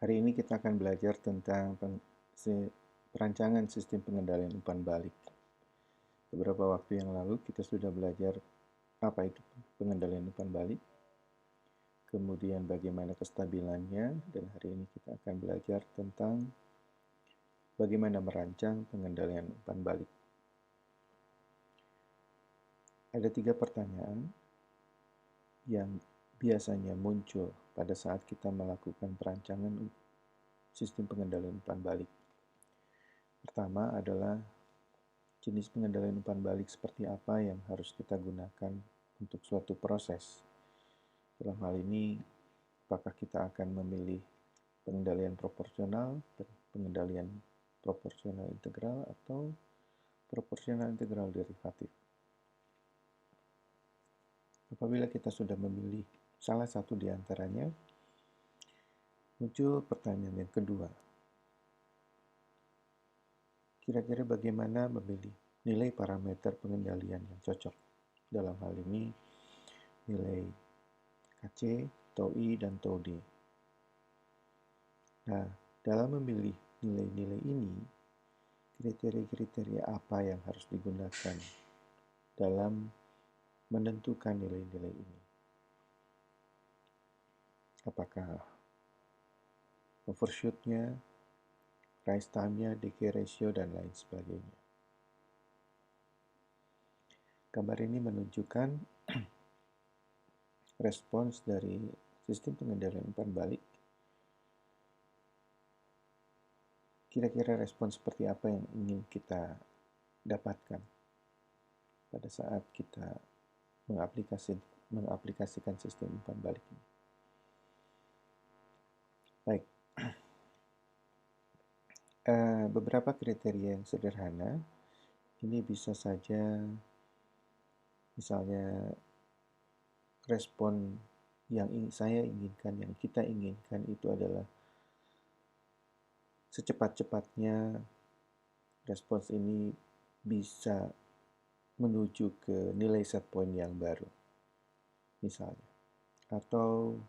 Hari ini kita akan belajar tentang perancangan sistem pengendalian umpan balik. Beberapa waktu yang lalu kita sudah belajar apa itu pengendalian umpan balik, kemudian bagaimana kestabilannya, dan hari ini kita akan belajar tentang bagaimana merancang pengendalian umpan balik. Ada 3 pertanyaan yang biasanya muncul pada saat kita melakukan perancangan sistem pengendalian umpan balik. Pertama adalah jenis pengendalian umpan balik seperti apa yang harus kita gunakan untuk suatu proses. Dalam hal ini, apakah kita akan memilih pengendalian proporsional, pengendalian proporsional integral, atau proporsional integral derivatif. Apabila kita sudah memilih salah satu di antaranya, muncul pertanyaan yang kedua. Kira-kira bagaimana memilih nilai parameter pengendalian yang cocok? Dalam hal ini, nilai Kc, tau I, dan tau D. Nah, dalam memilih nilai-nilai ini, kriteria-kriteria apa yang harus digunakan dalam menentukan nilai-nilai ini? Apakah overshoot-nya, rise time-nya, decay ratio, dan lain sebagainya. Gambar ini menunjukkan respons dari sistem pengendalian umpan balik. Kira-kira respons seperti apa yang ingin kita dapatkan pada saat kita mengaplikasikan sistem umpan balik ini. Baik, beberapa kriteria yang sederhana. Ini bisa saja, misalnya respon yang saya inginkan, yang kita inginkan itu adalah secepat-cepatnya respons ini bisa menuju ke nilai set point yang baru, misalnya. Atau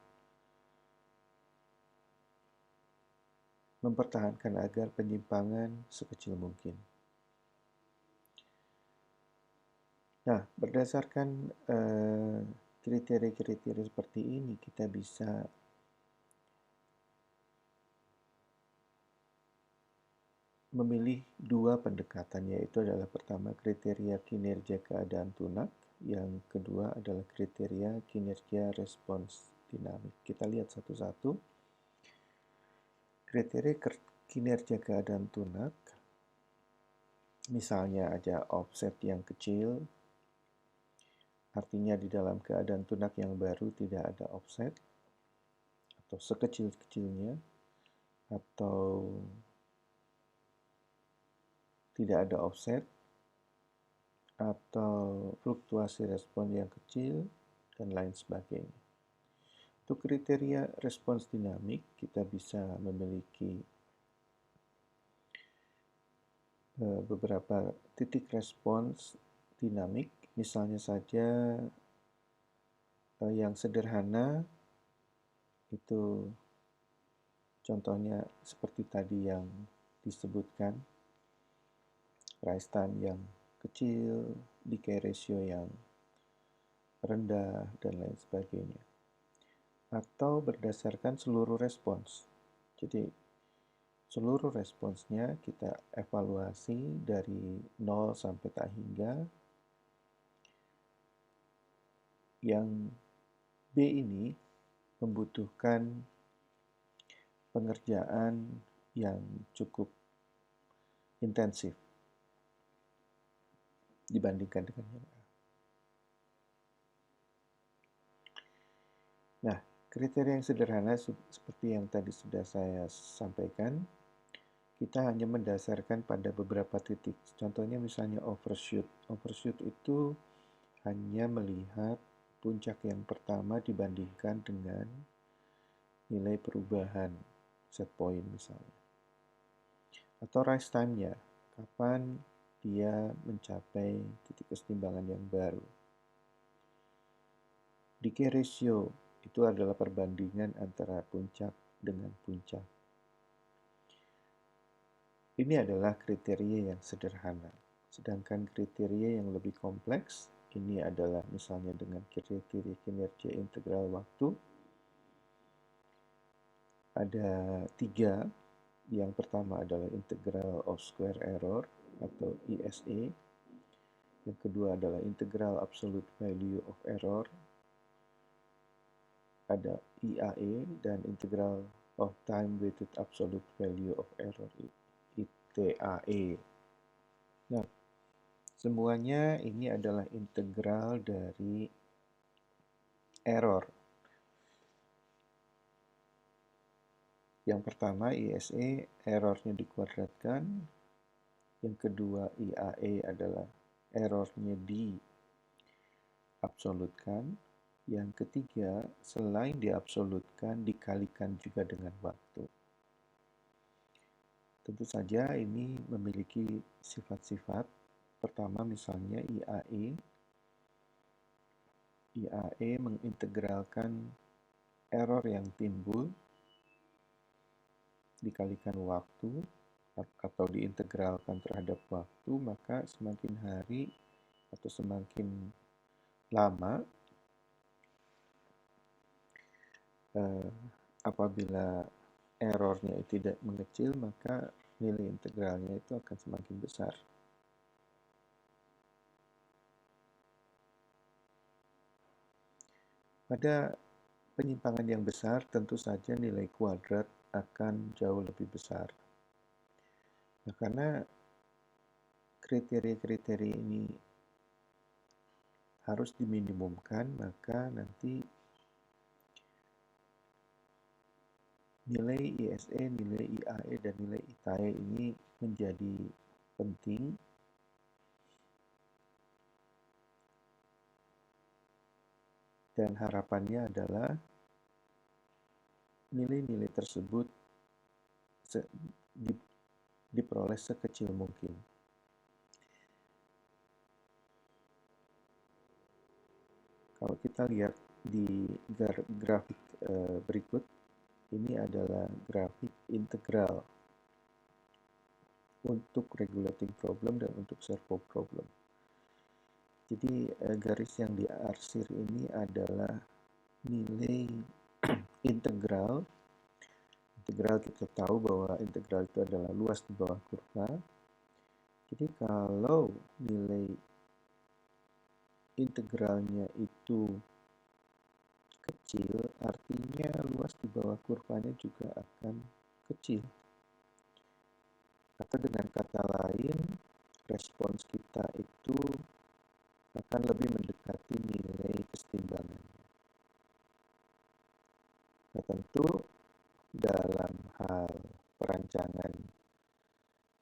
mempertahankan agar penyimpangan sekecil mungkin. Nah, berdasarkan kriteria-kriteria seperti ini, kita bisa memilih 2 pendekatan, yaitu adalah pertama kriteria kinerja keadaan tunak, yang kedua adalah kriteria kinerja respons dinamik. Kita lihat satu-satu. Kriteria kinerja keadaan tunak, misalnya ada offset yang kecil, artinya di dalam keadaan tunak yang baru tidak ada offset, atau sekecil-kecilnya, atau tidak ada offset, atau fluktuasi respon yang kecil, dan lain sebagainya. Untuk kriteria respons dinamik, kita bisa memiliki beberapa titik respons dinamik. Misalnya saja yang sederhana itu contohnya seperti tadi yang disebutkan, rise time yang kecil, decay ratio yang rendah, dan lain sebagainya. Atau berdasarkan seluruh respons. Jadi seluruh responsnya kita evaluasi dari 0 sampai tak hingga. Yang B ini membutuhkan pengerjaan yang cukup intensif dibandingkan dengan yang A. Nah, kriteria yang sederhana seperti yang tadi sudah saya sampaikan, kita hanya mendasarkan pada beberapa titik. Contohnya misalnya overshoot. Overshoot itu hanya melihat puncak yang pertama dibandingkan dengan nilai perubahan set point misalnya. Atau rise time-nya, kapan dia mencapai titik kesetimbangan yang baru. Decay ratio itu adalah perbandingan antara puncak dengan puncak. Ini adalah kriteria yang sederhana. Sedangkan kriteria yang lebih kompleks, ini adalah misalnya dengan kriteria kinerja integral waktu. Ada 3. Yang pertama adalah integral of square error atau ISE. Yang kedua adalah integral absolute value of error. Ada IAE dan integral of time weighted absolute value of error ITAE. Nah, semuanya ini adalah integral dari error. Yang pertama ISE errornya dikuadratkan. Yang kedua IAE adalah errornya diabsolutkan. Yang ketiga, selain diabsolutkan, dikalikan juga dengan waktu. Tentu saja ini memiliki sifat-sifat. Pertama misalnya IAE. IAE mengintegralkan error yang timbul dikalikan waktu atau diintegralkan terhadap waktu, maka semakin hari atau semakin lama apabila errornya tidak mengecil, maka nilai integralnya itu akan semakin besar. Pada penyimpangan yang besar, tentu saja nilai kuadrat akan jauh lebih besar. Nah, karena kriteria-kriteria ini harus diminimumkan, maka nanti nilai ISE, nilai IAE, dan nilai ITAE ini menjadi penting. Dan harapannya adalah nilai-nilai tersebut diperoleh sekecil mungkin. Kalau kita lihat di grafik berikut, ini adalah grafik integral untuk regulating problem dan untuk servo problem. Jadi garis yang diarsir ini adalah nilai integral. Integral kita tahu bahwa integral itu adalah luas di bawah kurva. Jadi kalau nilai integralnya itu kecil, artinya luas di bawah kurvanya juga akan kecil. Atau dengan kata lain, respons kita itu akan lebih mendekati nilai kesetimbangannya. Nah, tentu dalam hal perancangan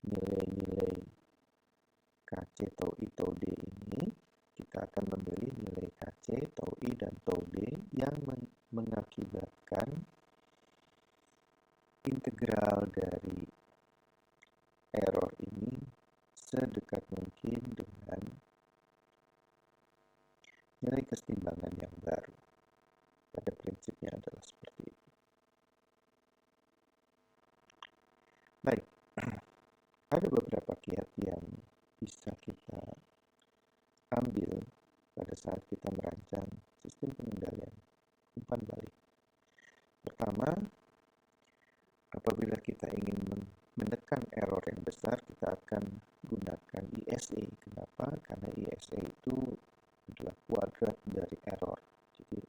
nilai-nilai KC, tau I, tau D ini, kita akan memilih nilai KC, tau I, dan tau D yang mengakibatkan integral dari error ini sedekat mungkin dengan nilai kesetimbangan yang baru. Pada prinsipnya adalah seperti itu. Baik, ada beberapa kiat yang bisa kita ambil pada saat kita merancang sistem pengendalian umpan balik. Pertama, apabila kita ingin menekan error yang besar, kita akan gunakan ISE. Kenapa? Karena ISE itu adalah kuadrat dari error. Jadi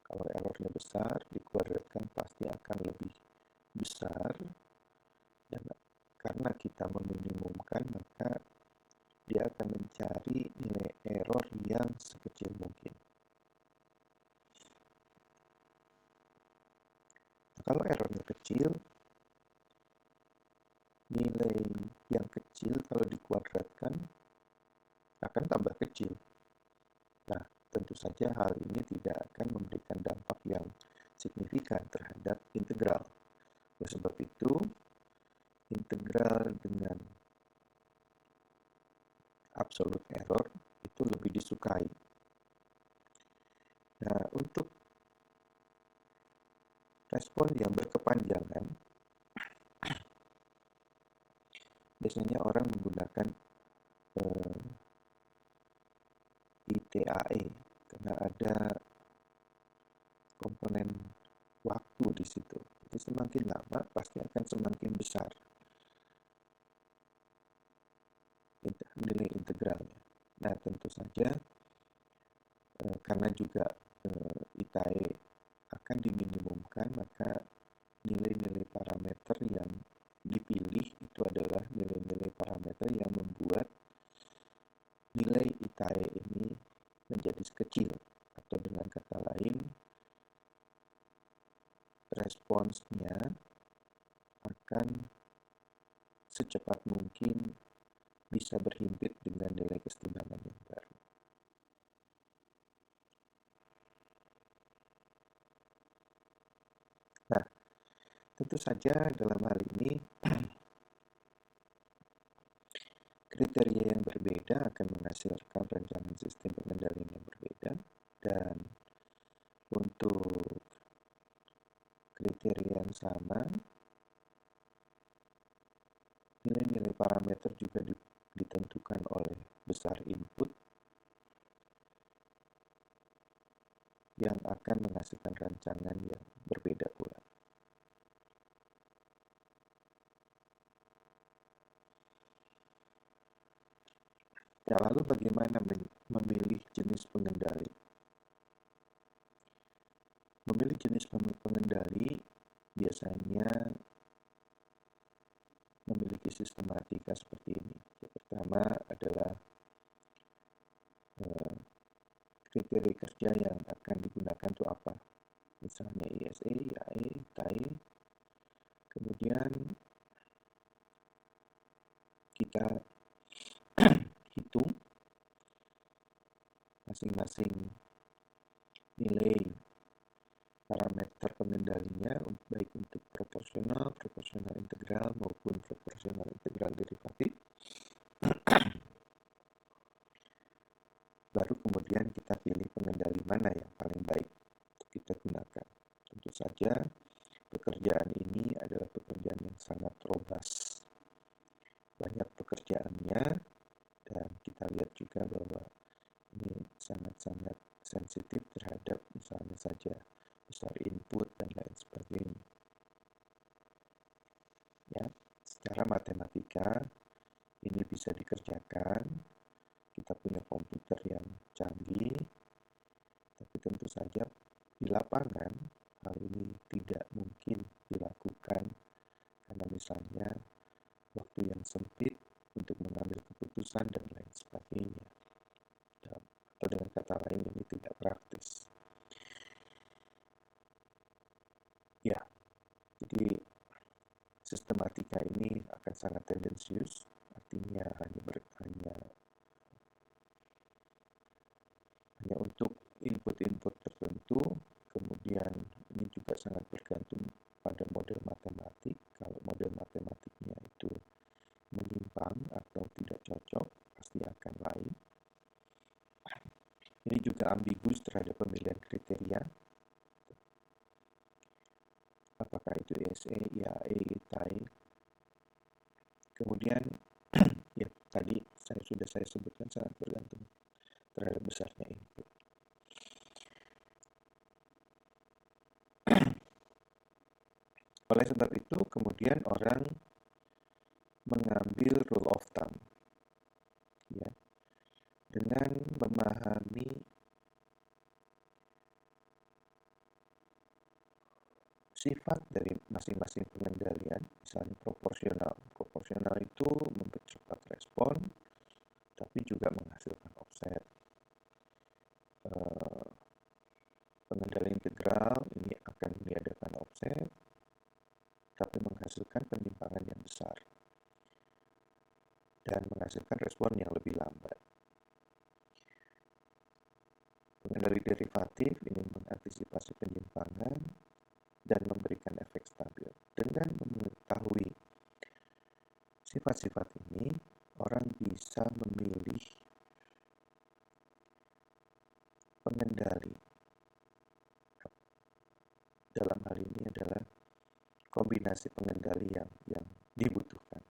kalau errornya besar, dikuadratkan pasti akan lebih besar. Dan karena kita meminimumkan, maka dia akan mencari nilai error yang sekecil mungkin. Nah, kalau errornya kecil, nilai yang kecil kalau dikuadratkan akan tambah kecil. Nah, tentu saja hal ini tidak akan memberikan dampak yang signifikan terhadap integral. Oleh sebab itu, integral dengan absolute error itu lebih disukai. Nah, untuk respon yang berkepanjangan, biasanya orang menggunakan ITAE karena ada komponen waktu di situ. Jadi semakin lama pasti akan semakin besar nilai integralnya. Nah, tentu saja karena juga ITAE akan diminimumkan, maka nilai-nilai parameter yang dipilih itu adalah nilai-nilai parameter yang membuat nilai ITAE ini menjadi kecil, atau dengan kata lain, responsnya akan secepat mungkin bisa berhimpit dengan nilai kesetimbangan yang baru. Nah, tentu saja dalam hal ini kriteria yang berbeda akan menghasilkan rancangan sistem pengendalian yang berbeda, dan untuk kriteria yang sama, nilai-nilai parameter juga ditentukan oleh besar input yang akan menghasilkan rancangan yang berbeda pula. Ya, lalu bagaimana memilih jenis pengendali? Memilih jenis pengendali biasanya memiliki sistematika seperti ini. Yang pertama adalah kriteria kerja yang akan digunakan itu apa. Misalnya ISA, IAE, TAE. Kemudian kita hitung masing-masing nilai parameter pengendalinya, baik untuk proporsional, proporsional integral, maupun proporsional integral derivatif. Baru kemudian kita pilih pengendali mana yang paling baik untuk kita gunakan. Tentu saja pekerjaan ini adalah pekerjaan yang sangat robust. Banyak pekerjaannya, dan kita lihat juga bahwa ini sangat-sangat sensitif terhadap misalnya saja besar input dan lain sebagainya. Ya, secara matematika ini bisa dikerjakan. Kita punya komputer yang canggih, tapi tentu saja di lapangan hal ini tidak mungkin dilakukan karena misalnya waktu yang sempit untuk mengambil keputusan dan lain sebagainya. Atau dengan kata lain ini tidak praktis. Ya, jadi sistematika ini akan sangat tendensius, artinya hanya untuk input-input tertentu. Kemudian ini juga sangat bergantung pada model matematik. Kalau model matematiknya itu menyimpang atau tidak cocok, pasti akan lain. Ini juga ambigus terhadap pemilihan kriteria. Apakah itu ESA, IAE, TAE. Kemudian ya tadi sudah saya sebutkan sangat bergantung terhadap besarnya input. Oleh sebab itu, kemudian orang mengambil rule of thumb, ya, dengan memahami sifat dari masing-masing pengendalian, misalnya proporsional. Proporsional itu mempercepat respon, tapi juga menghasilkan offset. Pengendalian integral ini akan meniadakan offset, tapi menghasilkan penyimpangan yang besar dan menghasilkan respon yang lebih lambat. Pengendali derivatif ini mengantisipasi penyimpangan dan memberikan efek stabil. Dengan mengetahui sifat-sifat ini, orang bisa memilih pengendali. Dalam hal ini adalah kombinasi pengendali yang dibutuhkan.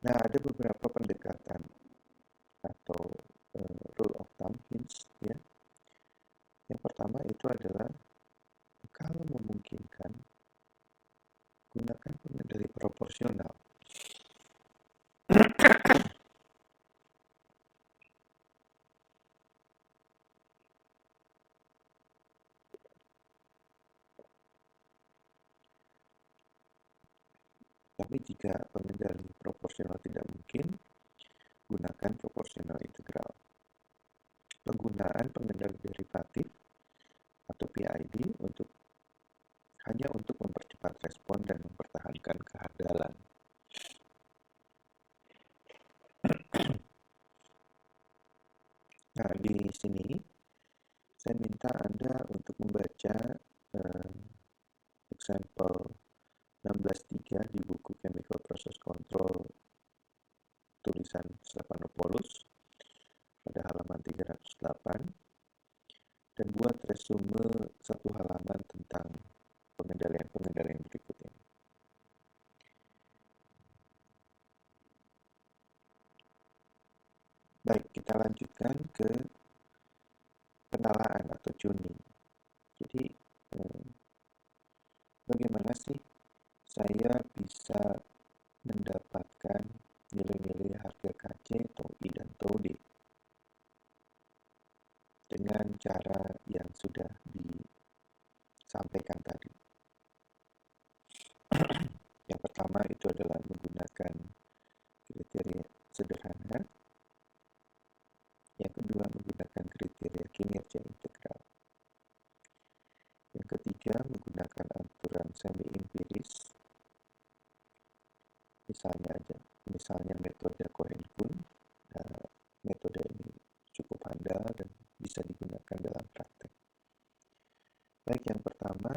Nah, ada beberapa pendekatan atau rule of thumb hints ya. Yang pertama itu adalah kalau memungkinkan gunakan pengendali proporsional. Tapi jika pengendali proporsional tidak mungkin, gunakan proporsional integral. Penggunaan pengendali derivatif atau PID hanya untuk mempercepat respon dan mempertahankan kehandalan. Nah, di sini saya minta Anda untuk membaca example 16.3 di buku Chemical Process Control tulisan Stephanopoulos pada halaman 308 dan buat resume satu halaman tentang pengendalian-pengendalian berikut ini. Baik, kita lanjutkan ke penalaan atau tuning. Jadi, bagaimana sih saya bisa mendapatkan nilai-nilai harga KC, TOI, dan TOD dengan cara yang sudah disampaikan tadi. Yang pertama itu adalah menggunakan kriteria sederhana. Yang kedua menggunakan kriteria kinerja integral. Yang ketiga menggunakan aturan semi-empiris. Misalnya metode Cohen-Kuhn. Metode ini cukup handal dan bisa digunakan dalam praktek. Baik, yang pertama,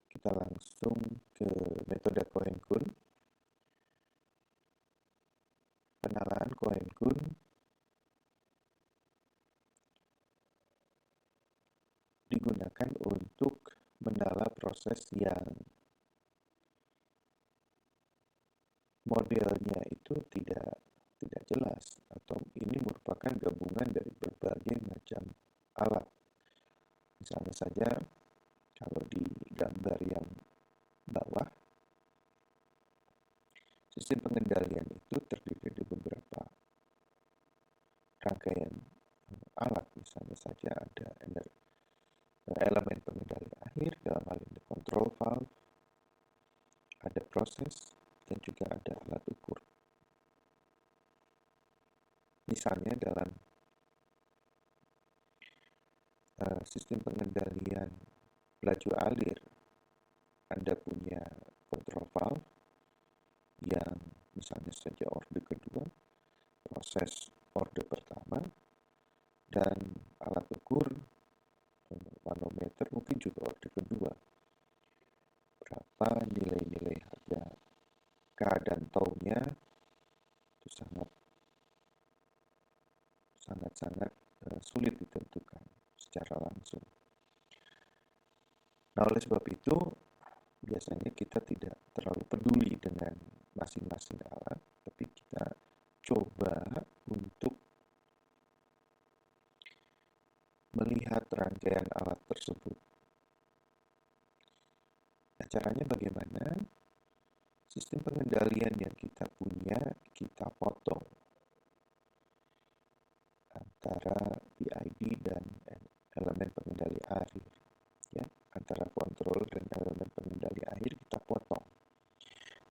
kita langsung ke metode Cohen-Kuhn. Penalaan Cohen-Kuhn digunakan untuk menala proses yang modelnya itu tidak jelas atau ini merupakan gabungan dari berbagai macam alat. Misalnya saja kalau di gambar yang bawah, sistem pengendalian itu terdiri dari beberapa rangkaian alat. Misalnya saja ada elemen pengendali akhir, dalam hal ini control valve, ada proses, dan juga ada alat ukur. Misalnya dalam sistem pengendalian laju alir, Anda punya control valve yang misalnya saja orde kedua, proses orde pertama, dan alat ukur manometer mungkin juga orde kedua. Berapa nilai-nilai harga K dan tau-nya itu sangat sulit ditentukan secara langsung. Nah, oleh sebab itu, biasanya kita tidak terlalu peduli dengan masing-masing alat, tapi kita coba untuk melihat rangkaian alat tersebut. Nah, caranya bagaimana? Sistem pengendalian yang kita punya, kita potong antara PID dan elemen pengendali akhir. Ya, antara kontrol dan elemen pengendali akhir kita potong.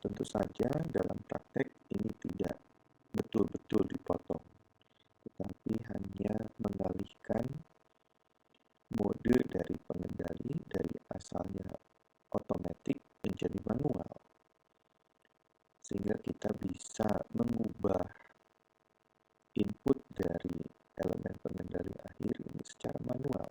Tentu saja dalam praktek ini tidak betul-betul dipotong, tetapi hanya mengalihkan mode dari pengendali dari asalnya otomatis menjadi manual, sehingga kita bisa mengubah input dari elemen pengendali akhir ini secara manual.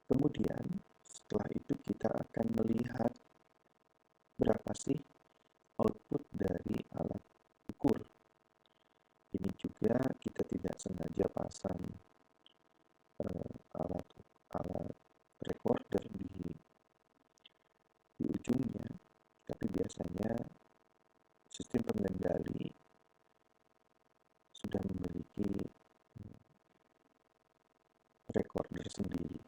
Kemudian setelah itu kita akan melihat berapa sih output dari alat ukur. Ini juga kita tidak sengaja pasang alat biasanya sistem pengendali sudah memiliki recorder sendiri,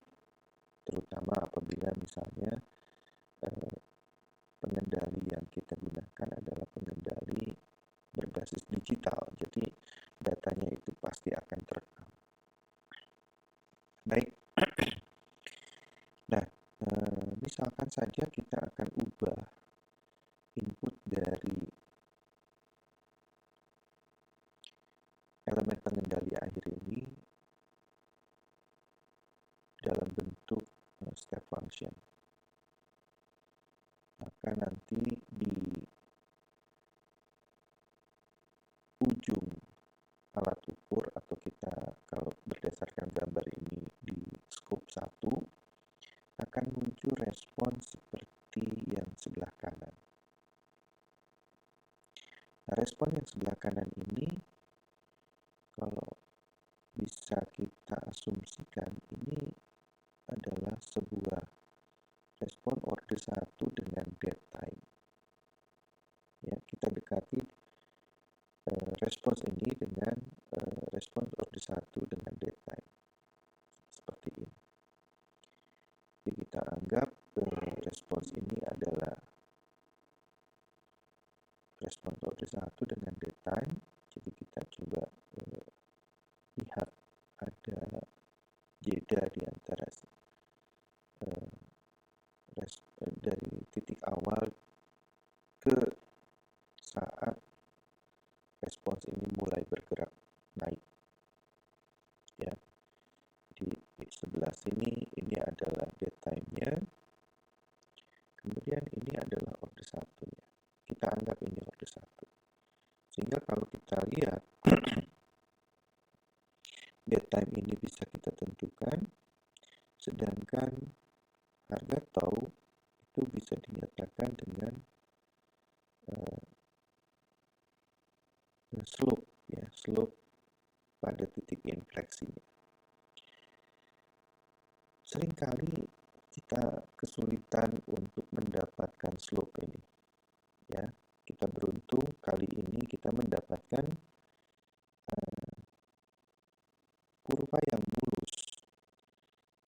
terutama apabila misalnya pengendali yang kita gunakan adalah pengendali berbasis digital, jadi datanya itu pasti akan terekam. Baik, nah misalkan saja kita akan ubah input dari elemen pengendali akhir ini dalam bentuk step function. Maka nanti di ujung alat ukur, atau kita kalau berdasarkan gambar ini di scope 1, akan muncul respon seperti yang sebelah kanan. Nah, respon yang sebelah kanan ini kalau bisa kita asumsikan ini adalah sebuah respon order 1 dengan dead time. Ya, kita dekati respons ini dengan respons order 1 dengan dead time. Seperti ini. Jadi kita anggap respons ini adalah respons order 1 dengan dead time. Jadi kita coba lihat ada jeda di antara dari titik awal ke saat respons ini mulai bergerak naik. Ya. Di sebelah sini ini adalah dead time-nya. Kemudian ini adalah order 1-nya. Kita anggap ini order 1. Sehingga kalau kita lihat dead time ini bisa kita tentukan, sedangkan harga tau itu bisa dinyatakan dengan slope, ya, slope pada titik infleksinya. Seringkali kita kesulitan untuk mendapatkan slope ini, ya. Kita beruntung kali ini kita mendapatkan kurva yang mulus,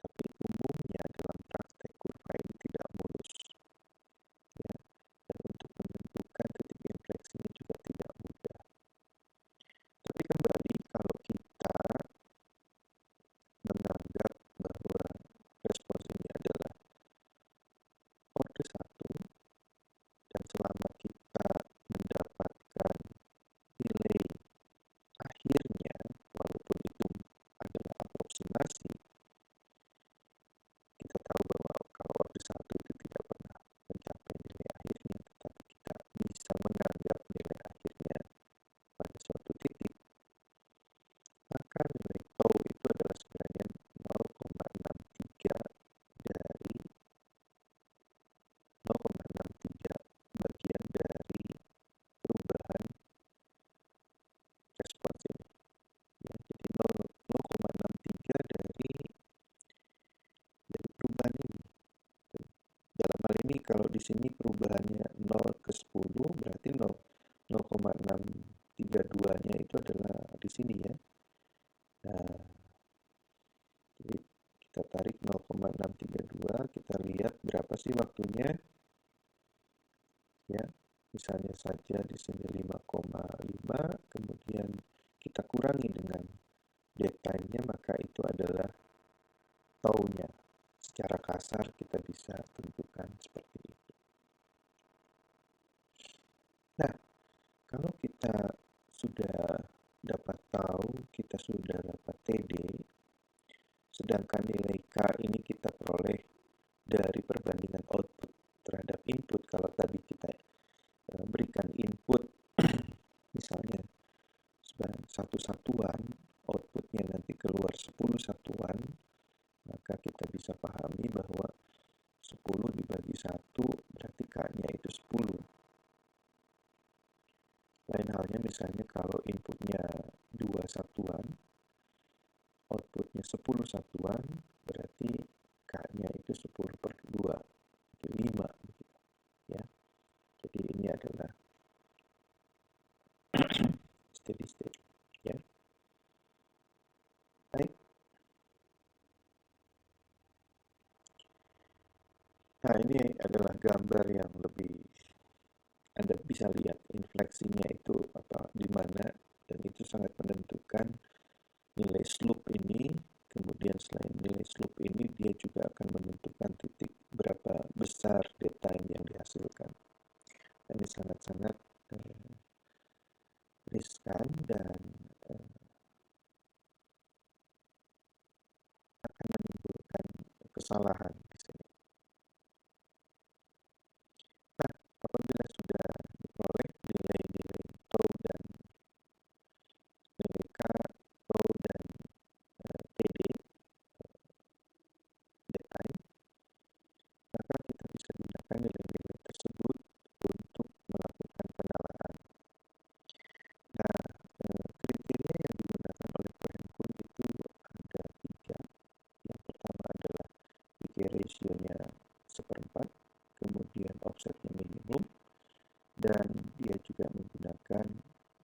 tapi umumnya dalam praktek kurva ini tidak mulus, ya. Dan untuk menentukan titik infleksinya juga tidak mudah. Tapi kembali kalau kita menganggap bahwa respons ini adalah order 1, dan selama kita mendapatkan nilai akhirnya, walaupun itu adalah aproksimasi, kita tahu bahwa kalau order 1 itu tidak pernah mencapai nilai akhirnya, tetapi kita bisa menganggap nilai akhirnya pada suatu titik, maka nilai tau itu adalah sebenarnya 0,63 dari 0,63 bagian dari perubahan respons ini. Ya, jadi 0,63 dari perubahan ini. Dalam hal ini kalau di sini perubahannya 0 ke 10, berarti 0,632-nya itu adalah di sini, ya. Nah, jadi kita tarik 0,632, kita lihat berapa sih waktunya. Ya, misalnya saja di sini 5,5, kemudian kita kurangi dengan dead time-nya, maka itu adalah tau-nya. Secara kasar kita bisa tentukan seperti itu. Nah, kalau kita sudah dapat tau, kita sudah dapat TD, sedangkan nilai K ini kita peroleh dari perbandingan output terhadap input. Kalau tadi kita berikan input misalnya satu satuan, outputnya nanti keluar 10 satuan, maka kita bisa pahami bahwa 10 dibagi 1 berarti K-nya itu 10. Lain halnya misalnya kalau inputnya 2 satuan, outputnya 10 satuan, berarti K-nya itu 10 per 2, jadi 5. Gitu. Ya. Jadi Nah, ini adalah gambar yang lebih Anda bisa lihat infleksinya itu apa di mana, dan itu sangat menentukan nilai slope ini. Kemudian selain nilai slope ini, dia juga akan menentukan titik berapa besar data yang dihasilkan. Ini sangat-sangat riskan dan akan menimbulkan kesalahan di sini. Nah, apabila sudah diperoleh nilai-nilai tau dan nilai K, tau dan TD, dead time, maka kita bisa gunakan nilai-nilai tersebut untuk melakukan penalaan. Nah, kriteria yang digunakan oleh Cohen-Kuhn itu ada 3. Yang pertama adalah decay ratio-nya 1/4, kemudian offset-nya minimum, dan dia juga menggunakan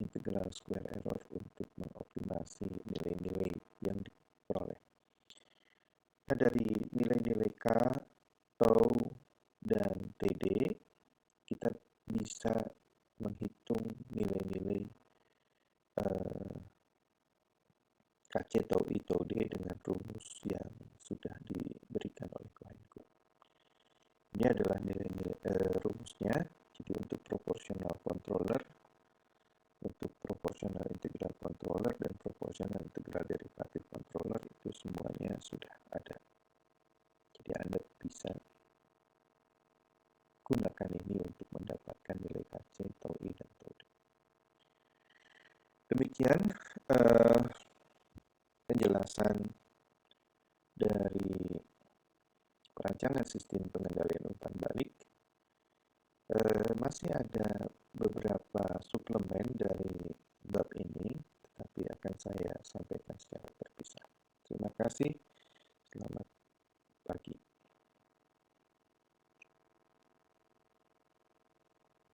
integral square error untuk mengoptimasi nilai-nilai yang diperoleh. Nah, dari nilai-nilai K, tau, dan TD, kita bisa menghitung nilai-nilai KC tau I tau D dengan rumus yang sudah diberikan oleh Cohen-Kuhn. Ini adalah nilai-nilai rumusnya. Jadi untuk proportional controller, untuk proportional integral controller, dan proportional integral derivative controller itu semuanya sudah ada. Jadi Anda bisa gunakan ini untuk mendapatkan nilai KC, tau I, dan tau D. Demikian penjelasan dari perancangan sistem pengendalian umpan balik. Masih ada beberapa suplemen dari bab ini, tetapi akan saya sampaikan secara terpisah. Terima kasih.